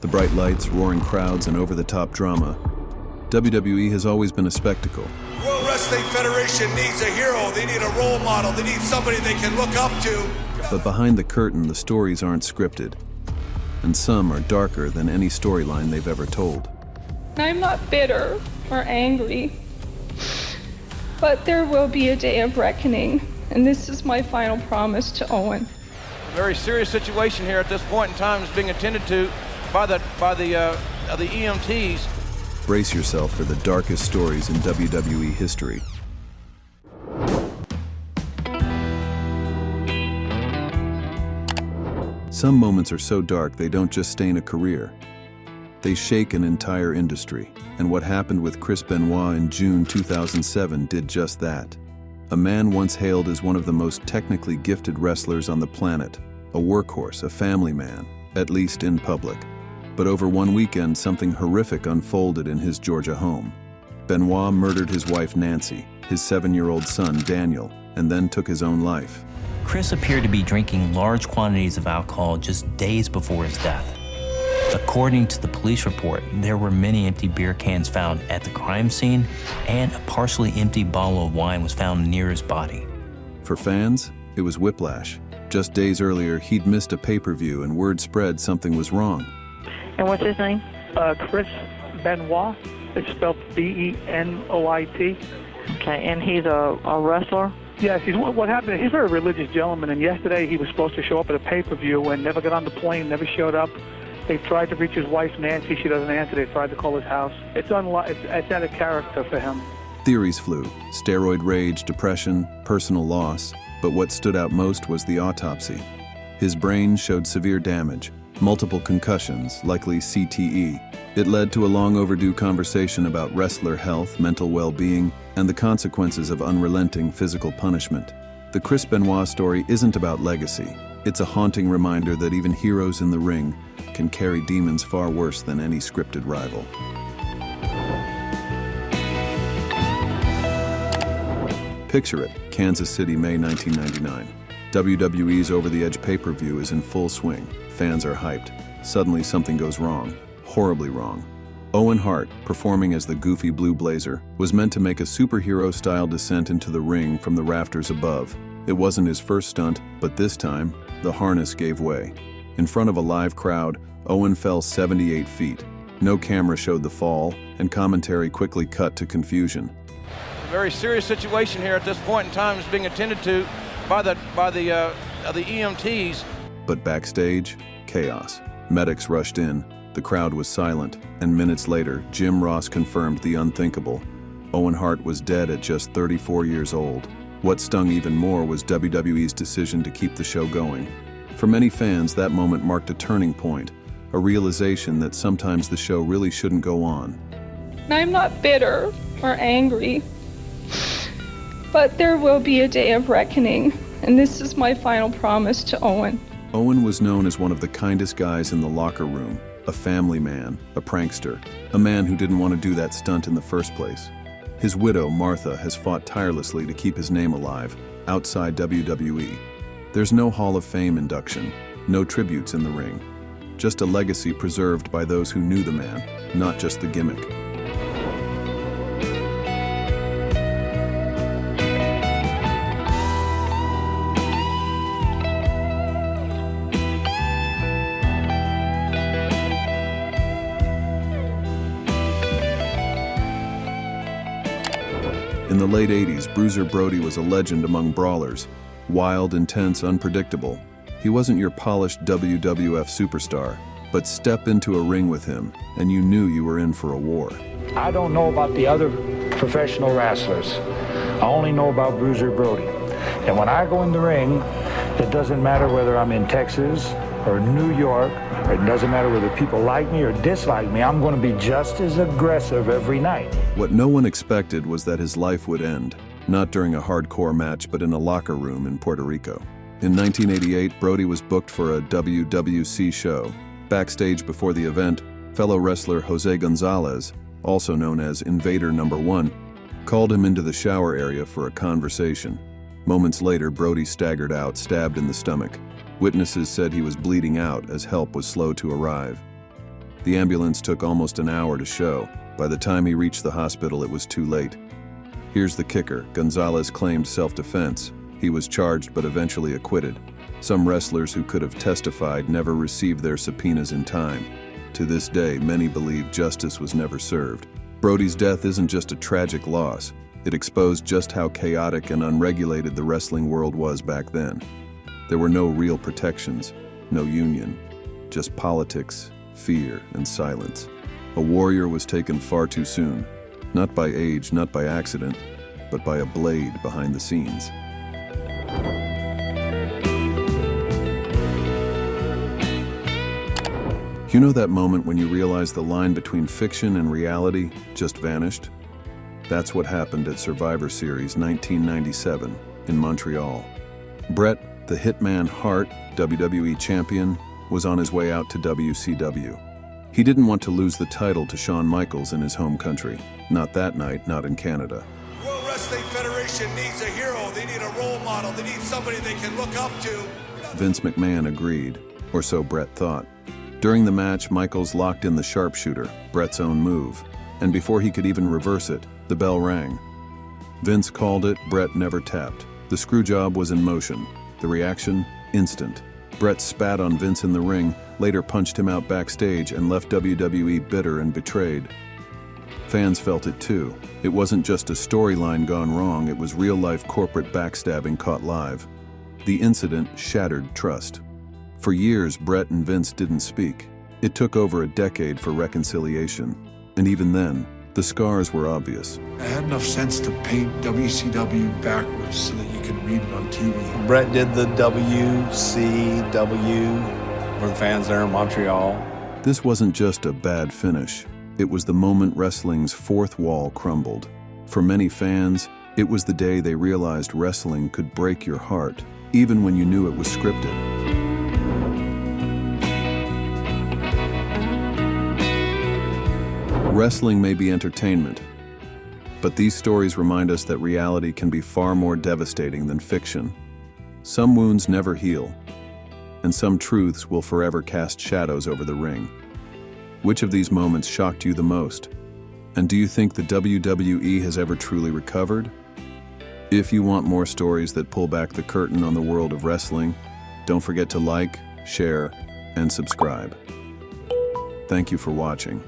The bright lights, roaring crowds, and over-the-top drama. WWE has always been a spectacle. World Wrestling Federation needs a hero. They need a role model. They need somebody they can look up to. But behind the curtain, the stories aren't scripted. And some are darker than any storyline they've ever told. I'm not bitter or angry, but there will be a day of reckoning, and this is my final promise to Owen. A very serious situation here at this point in time is being attended to by the EMTs. Brace yourself for the darkest stories in WWE history. Some moments are so dark they don't just stain a career. They shake an entire industry, and what happened with Chris Benoit in June 2007 did just that. A man once hailed as one of the most technically gifted wrestlers on the planet, a workhorse, a family man, at least in public. But over one weekend, something horrific unfolded in his Georgia home. Benoit murdered his wife Nancy, his 7-year-old son Daniel, and then took his own life. Chris appeared to be drinking large quantities of alcohol just days before his death. According to the police report, there were many empty beer cans found at the crime scene, and a partially empty bottle of wine was found near his body. For fans, it was whiplash. Just days earlier, he'd missed a pay-per-view and word spread something was wrong. And what's his name? Chris Benoit. It's spelled B-E-N-O-I-T. Okay, and he's a wrestler? Yes, what happened, he's a very religious gentleman, and yesterday he was supposed to show up at a pay-per-view and never got on the plane, never showed up. They tried to reach his wife, Nancy. She doesn't answer. They tried to call his house. It's out of character for him. Theories flew: steroid rage, depression, personal loss. But what stood out most was the autopsy. His brain showed severe damage, multiple concussions, likely CTE. It led to a long overdue conversation about wrestler health, mental well-being, and the consequences of unrelenting physical punishment. The Chris Benoit story isn't about legacy. It's a haunting reminder that even heroes in the ring can carry demons far worse than any scripted rival. Picture it, Kansas City, May 1999. WWE's Over the Edge pay-per-view is in full swing. Fans are hyped. Suddenly something goes wrong, horribly wrong. Owen Hart, performing as the goofy Blue Blazer, was meant to make a superhero-style descent into the ring from the rafters above. It wasn't his first stunt, but this time, the harness gave way. In front of a live crowd, Owen fell 78 feet. No camera showed the fall, and commentary quickly cut to confusion. A very serious situation here at this point in time is being attended to by the EMTs. But backstage, chaos. Medics rushed in, the crowd was silent, and minutes later, Jim Ross confirmed the unthinkable. Owen Hart was dead at just 34 years old. What stung even more was WWE's decision to keep the show going. For many fans, that moment marked a turning point, a realization that sometimes the show really shouldn't go on. I'm not bitter or angry, but there will be a day of reckoning, and this is my final promise to Owen. Owen was known as one of the kindest guys in the locker room, a family man, a prankster, a man who didn't want to do that stunt in the first place. His widow, Martha, has fought tirelessly to keep his name alive, outside WWE. There's no Hall of Fame induction, no tributes in the ring. Just a legacy preserved by those who knew the man, not just the gimmick. In the late 80s, Bruiser Brody was a legend among brawlers. Wild, intense, unpredictable. He wasn't your polished WWF superstar, but step into a ring with him, and you knew you were in for a war. I don't know about the other professional wrestlers. I only know about Bruiser Brody. And when I go in the ring, it doesn't matter whether I'm in Texas or New York, or it doesn't matter whether people like me or dislike me, I'm going to be just as aggressive every night. What no one expected was that his life would end, not during a hardcore match, but in a locker room in Puerto Rico. In 1988, Brody was booked for a WWC show. Backstage before the event, fellow wrestler Jose Gonzalez, also known as Invader No. 1, called him into the shower area for a conversation. Moments later, Brody staggered out, stabbed in the stomach. Witnesses said he was bleeding out as help was slow to arrive. The ambulance took almost an hour to show. By the time he reached the hospital, it was too late. Here's the kicker. Gonzalez claimed self-defense. He was charged but eventually acquitted. Some wrestlers who could have testified never received their subpoenas in time. To this day, many believe justice was never served. Brody's death isn't just a tragic loss. It exposed just how chaotic and unregulated the wrestling world was back then. There were no real protections, no union, just politics, fear, and silence. A warrior was taken far too soon, not by age, not by accident, but by a blade behind the scenes. You know that moment when you realize the line between fiction and reality just vanished? That's what happened at Survivor Series 1997 in Montreal. Bret, the Hitman Hart, WWE champion, was on his way out to WCW. He didn't want to lose the title to Shawn Michaels in his home country. Not that night, not in Canada. World Wrestling Federation needs a hero. They need a role model. They need somebody they can look up to. Vince McMahon agreed, or so Bret thought. During the match, Michaels locked in the sharpshooter, Bret's own move, and before he could even reverse it, the bell rang. Vince called it, Bret never tapped. The Screwjob was in motion. The reaction? Instant. Bret spat on Vince in the ring, later punched him out backstage and left WWE bitter and betrayed. Fans felt it too. It wasn't just a storyline gone wrong, it was real-life corporate backstabbing caught live. The incident shattered trust. For years, Bret and Vince didn't speak. It took over a decade for reconciliation. And even then, the scars were obvious. I had enough sense to paint WCW backwards so that you could read it on TV. Bret did the WCW for the fans there in Montreal. This wasn't just a bad finish. It was the moment wrestling's fourth wall crumbled. For many fans, it was the day they realized wrestling could break your heart, even when you knew it was scripted. Wrestling may be entertainment, but these stories remind us that reality can be far more devastating than fiction. Some wounds never heal, and some truths will forever cast shadows over the ring. Which of these moments shocked you the most? And do you think the WWE has ever truly recovered? If you want more stories that pull back the curtain on the world of wrestling, don't forget to like, share, and subscribe. Thank you for watching.